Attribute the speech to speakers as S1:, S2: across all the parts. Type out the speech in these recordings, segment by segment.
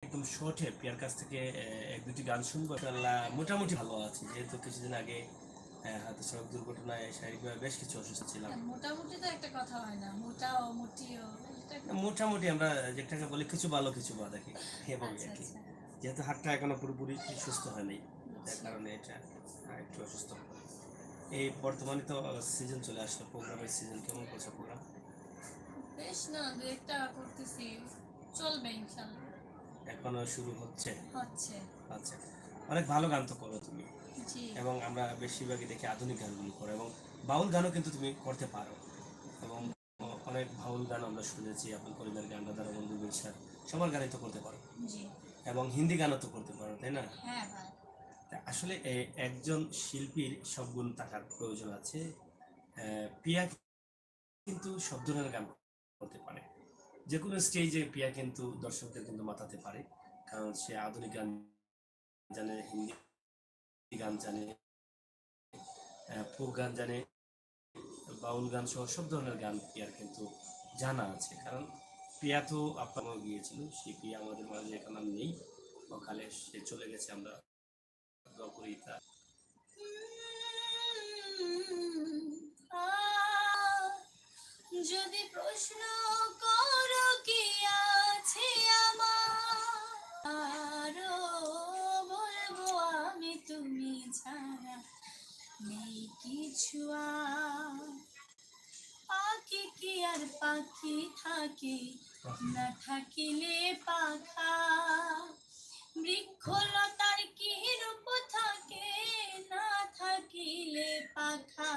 S1: একদম শর্টে পিয়ার কাছ থেকে এক দুটি গান শুনবো। মোটামুটি ভালো আছি, যেহেতু কিছুদিন আগে হয়তো সড়ক দুর্ঘটনায় শারীরিকভাবে বেশ কিছু অসুস্থ ছিলাম।
S2: মোটামুটি তো একটা কথা হয় না, মোটাও মুটিও
S1: মোটামুটি আমরা যেটাকে বলি কিছু ভালো কিছু বাদ আর কি, এবং
S2: আচ্ছা
S1: আর কি
S2: আচ্ছা
S1: যেহেতু হাতটা এখনো পুরোপুরি সুস্থ হয়নি, যার
S2: বুঝছি।
S1: কারণে এটা একটু অসুস্থ। এই বর্তমানে তো সিজন চলে আসলো, প্রোগ্রামের সিজন। কেমন করছে প্রোগ্রাম?
S2: বেশ না, দু একটা করতেছি, চলবে ইনশাল্লাহ।
S1: এখনো শুরু হচ্ছে?
S2: হচ্ছে।
S1: আচ্ছা, অনেক ভালো গান তো করো তুমি,
S2: জি।
S1: এবং আমরা বেশিরভাগই দেখি আধুনিক গানগুলো করো, এবং বাউল গানও কিন্তু তুমি করতে পারো। এবং অনেক বাউল গান আমরা শুনেছি, আপন করিমের গান, রাধার বন্ধু বিরসার, সবার গানই তো করতে পারো,
S2: জি।
S1: এবং হিন্দি গানও তো করতে পারো, তাই না?
S2: হ্যাঁ ভাই।
S1: তা আসলে একজন শিল্পীর সব গুণ থাকার প্রয়োজন আছে। পিয়া কিন্তু সব ধরনের গান করতে পারে, যে কোনো স্টেজে পিয়া কিন্তু দর্শকদের কিন্তু মাতাতে পারে, কারণ সে আধুনিক গান জানে, হিন্দি গান জানে, ফোক গান জানে, বাউল গান সহ সব ধরনের গান পিয়ার কিন্তু জানা আছে। কারণ পিয়া তো আপনার গিয়েছিল, সেই পিয়া আমাদের মাঝে এখন আর নেই, অকালে সে চলে গেছে, আমরা দোয়া করি তার।
S2: যদি প্রশ্ন করো কি আছে আমার, বলবো আমি তুমি ছাড়া নেই কিছু আর। পাখি কি আর পাখি থাকে, না থাকিলে পাখা। বৃক্ষলতার কি রূপ থাকে, না থাকিলে পাখা।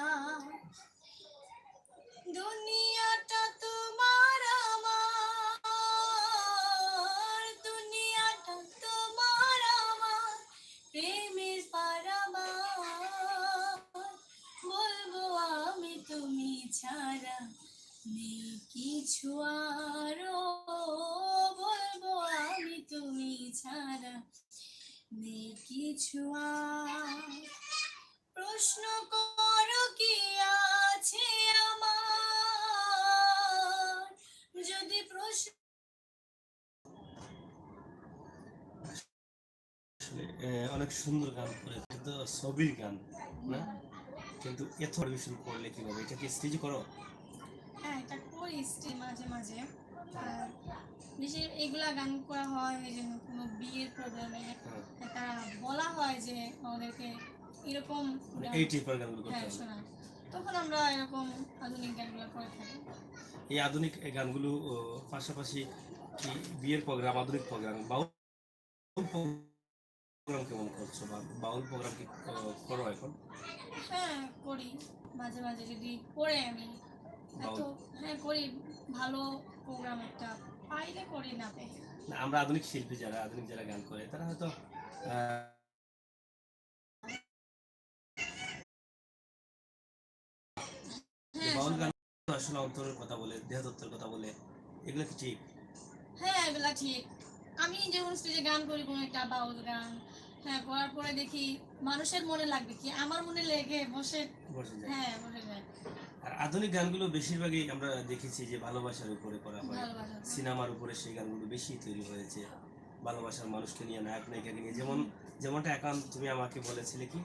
S2: দুনিয়াটা তোমার আমার, দুনিয়াটা তোমার আমার, প্রেমের পারাবার। বলবো আমি তুমি ছাড়া নেই কিছু আরো, বলবো আমি তুমি ছাড়া নেই কিছু আর। প্রশ্ন করো কি আছে আমার, যদি প্রশ্ন।
S1: আসলে অনেক সুন্দর গান করে, কিন্তু ছবির গান না, কিন্তু এত পরিবেশন করলে কিভাবে? এটা কি স্টেজে করো?
S2: হ্যাঁ, এটা করি স্টিল মাঝে মাঝে। আর বেশি এগুলা গান করা হয় এই যে কোনো বিয়ের প্রোগ্রামে,
S1: হ্যাঁ,
S2: তারা বলা হয় যে আমাদেরকে এরকম
S1: মানে
S2: গান,
S1: এই টাইপের গানগুলো করতে
S2: হ্যাঁ
S1: হবে।
S2: শোনায়, তখন আমরা এরকম আধুনিক গানগুলো করে থাকি।
S1: এই আধুনিক এই গানগুলো পাশাপাশি কি বিয়ের প্রোগ্রাম, আধুনিক প্রোগ্রাম, বাউল প্রোগ্রাম কেমন করছো, বা বাউল প্রোগ্রাম কি করো এখন?
S2: হ্যাঁ করি, মাঝে মাঝে যদি করে আমি এত।
S1: বাউল
S2: হ্যাঁ করি, ভালো প্রোগ্রাম একটা পাইলে করি, না পাই।
S1: না, আমরা আধুনিক শিল্পী যারা, আধুনিক যারা গান করে, তারা হয়তো যে
S2: হ্যাঁ
S1: বাউল গান
S2: সবাই।
S1: আসলে অন্তরের কথা বলে, দেহতত্ত্বের কথা বলে, এগুলো কি ঠিক?
S2: হ্যাঁ এগুলা ঠিক। আমি যখন স্টেজে গান করি কোনো একটা বাউল গান, হ্যাঁ করার পরে দেখি মানুষের মনে লাগবে কি, আমার মনে লেগে বসে।
S1: বসে যায়।
S2: হ্যাঁ বসে যায়।
S1: আর আধুনিক গানগুলো বেশিরভাগই আমরা দেখেছি যে ভালোবাসার উপরে করা হয়,
S2: ভালোবাসা করে।
S1: সিনেমার উপরে সেই গানগুলো বেশি তৈরি হয়েছে, ভালোবাসার মানুষকে নিয়ে, নায়ক নায়িকাকে নিয়ে। যেমনটা এখন তুমি আমাকে বলেছিলে কি,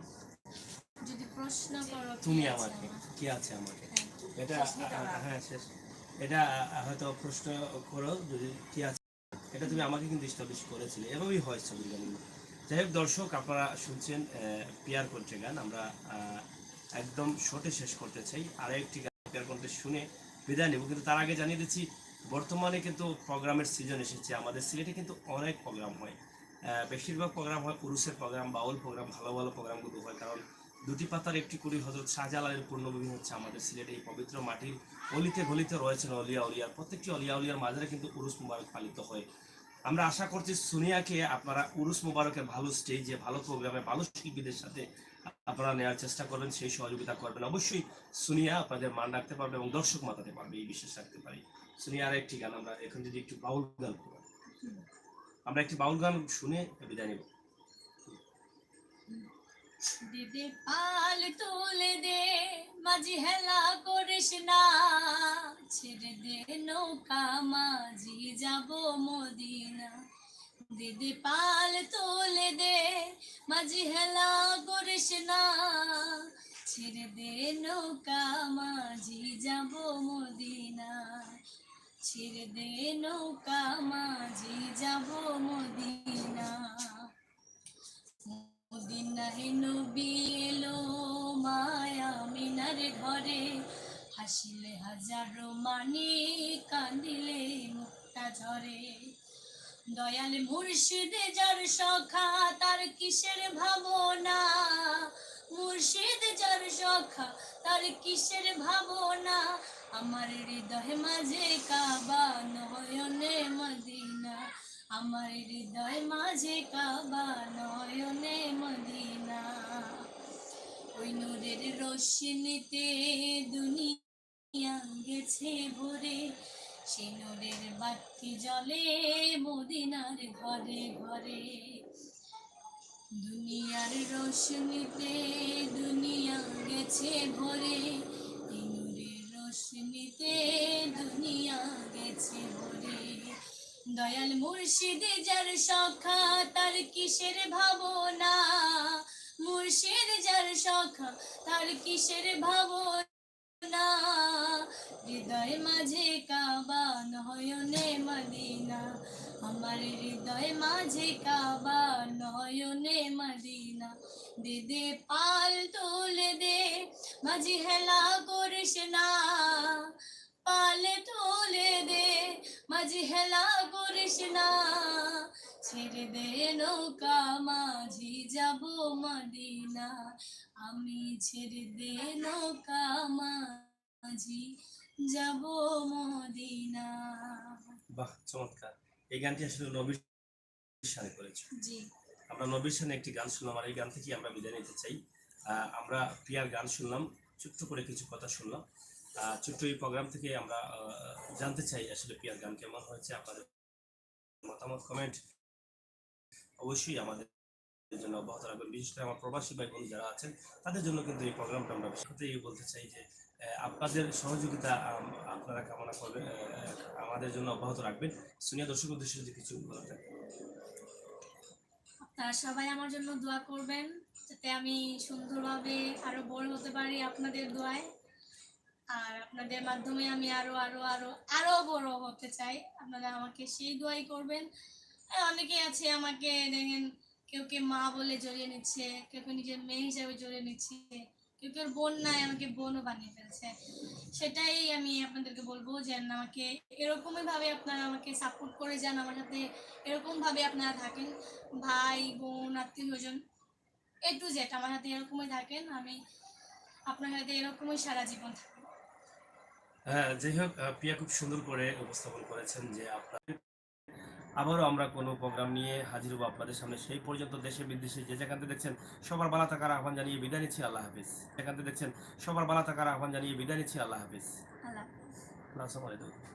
S2: যদি প্রশ্ন করো কি
S1: তুমি
S2: আছে
S1: আমাকে,
S2: আমার।
S1: কি আছে আমাকে,
S2: হ্যাঁ
S1: এটা
S2: শেষ হতে হবে।
S1: হ্যাঁ শেষ। এটা হয়তো প্রশ্ন করো যদি কি আছে, এটা তুমি আমাকে কিন্তু স্টাবলিশ করেছিলে, এভাবেই হয় ছবির গানগুলো। যাই হোক দর্শক, আপনারা শুনছেন পিয়ার কণ্ঠে গান। আমরা একদম শর্টে শেষ করতে চাই, আর একটি গান পিয়ার কণ্ঠে শুনে বিদায় নেব, কিন্তু তার আগে জানিয়ে দিচ্ছি বর্তমানে কিন্তু প্রোগ্রামের সিজন এসেছে। আমাদের সিলেটে কিন্তু অনেক প্রোগ্রাম হয়, বেশিরভাগ প্রোগ্রাম হয় পুরুষের প্রোগ্রাম, বাউল প্রোগ্রাম, ভালো ভালো প্রোগ্রামগুলো হয়। কারণ দুটি পাতার একটি কুড়ি, হজরত শাহজালালের পূর্ণভূমি হচ্ছে আমাদের সিলেটে। এই পবিত্র মাটির অলিতে গলিতে রয়েছেন অলিয়া উলিয়ার, প্রত্যেকটি অলিয়া উলিয়ার মাঝারে কিন্তু উরুস মুবারক পালিত হয়। আমরা আশা করছি সুনিয়াকে আপনারা উরুস মুবারকের ভালো স্টেজে, ভালো প্রোগ্রামে, ভালো শিল্পীদের সাথে আপনারা নেওয়ার চেষ্টা করবেন, সেই সহযোগিতা করবেন। অবশ্যই সুনিয়া আপনাদের মান রাখতে পারবে এবং দর্শক মাতাতে পারবে, এই বিশ্বাস রাখতে পারি। সুনিয়া, আর একটি গান আমরা এখন যদি একটু বাউল গান করি, আমরা একটি বাউল গান শুনে বিদায় নেব।
S2: দিদি পাল তুলে দে, মাঝি হেলা করিস না, ছেড়ে দে নৌকা মাঝি যাব মদিনা। দিদি পাল তোলে দে, মাঝি হেলা করিস না, ছেড়ে দে নৌকা মাঝি যাব মদিনা, ছেড়ে দে নৌকা মাঝি যাব মদিনা। মদিনায় নবী এলো মায়া মিনার ঘরে, হাসিলে হাজারো মানি, কান্দিলে মুক্তা ঝরে। দয়াল মুর্শিদ যার সখা, তার কিসের ভাবনা, মুর্শিদ যার সখা, তার কিসের ভাবনা, আমার হৃদয় মাঝে কাবা, নয়নে মদিনা, আমার হৃদয় মাঝে কাবা, নয়নে মদিনা। ওই নূরের রোশনীতে দুনিয়া গেছে ভরে, সেই নূরের বাতি জ্বলে মদিনার ঘরে ঘরে। দুনিয়ার রোশনীতে দুনিয়া গেছে ভরে, এই নূরের রোশনীতে দুনিয়া গেছে ভরে। দয়াল মুর্শিদ যার সখা, তার কিসের ভাবনা, মুর্শিদ যার সখা, তার কিসের ভাবনা, হৃদয় মাঝে কাবা, নয়নে মদিনা, আমার হৃদয় মাঝে কাবা, নয়নে মদিনা। দে দে পাল তোলে দে, মাঝি হেলা করিস না, পালে তোলে দে, মাঝি হেলা করিস না, ছেড়ে দে নৌকা মাঝি যাব মদিনা, আমি ছেড়ে দে নৌকা মাঝি যাব মদিনা।
S1: বাহ, চমৎকার! এই গানটি আসলে নবীর শানে করেছো।
S2: জি,
S1: আমরা নবীর শানে একটি গান শুনলাম, আর এই গান থেকে আমরা বিদায় নিতে চাই। আমরা প্রিয়ার গান শুনলাম, ছোট্ট করে কিছু কথা শুনলাম। ছোট্ট এই প্রোগ্রাম থেকে আমরা জানতে চাই আসলে প্রিয়ার গান কেমন হয়েছে। আপনাদের মতামত কমেন্ট অবশ্যই আমাদের জন্য অব্যাহত রাখবেন। বিশেষ করে আমার প্রবাসী ভাই বোন যারা আছেন, তাদের জন্য কিন্তু এই প্রোগ্রামটা আমরা বিশেষ করে বলতে চাই যে আপনাদের সহযোগিতা আপনারা কামনা করবেন, আমাদের জন্য অব্যাহত রাখবেন। সুনিয়া দর্শক উদ্দেশ্যে যদি কিছু বলার থাকে।
S2: আপনারা সবাই আমার জন্য দোয়া করবেন, যাতে আমি সুন্দরভাবে আরো বড় হতে পারি আপনাদের দোয়ায়। আর আপনাদের মাধ্যমে আমি আরো আরো আরো আরো বড় হতে চাই, আপনারা আমাকে সেই দোয়াই করবেন। আর অনেকেই আছে আমাকে দেখেন, কেউ কেউ মা বলে জড়িয়ে নিচ্ছে, কেউ কেউ নিজের মেয়ে হিসাবে জড়িয়ে নিচ্ছে, কেউ কেউ বোন নাই আমাকে বোনও বানিয়ে ফেলছে। সেটাই আমি আপনাদেরকে বলবো যে আমাকে এরকমই ভাবে আপনারা আমাকে সাপোর্ট করে যান, আমার সাথে এরকম ভাবে আপনারা থাকেন, ভাই বোন আত্মীয় স্বজন এ টু জেড আমার সাথে এরকমই থাকেন, আমি আপনার সাথে এরকমই সারা জীবন থাকবো।
S1: হ্যাঁ, যাই হোক, প্রিয়া খুব সুন্দর করে উপস্থাপন করেছেন যে আপনার আবারও আমরা কোনো প্রোগ্রাম নিয়ে হাজির হবো আপনাদের সামনে। সেই পর্যন্ত দেশে বিদেশে যে যেখানে দেখছেন সবার ভালো থাকার আহ্বান জানিয়ে বিদায় নিচ্ছি। আল্লাহ হাফিজ। যেখানে দেখছেন সবার ভালো থাকার আহ্বান জানিয়ে বিদায় নিচ্ছি। আল্লাহ হাফিজ।
S2: আল্লাহ।
S1: আসসালামু আলাইকুম।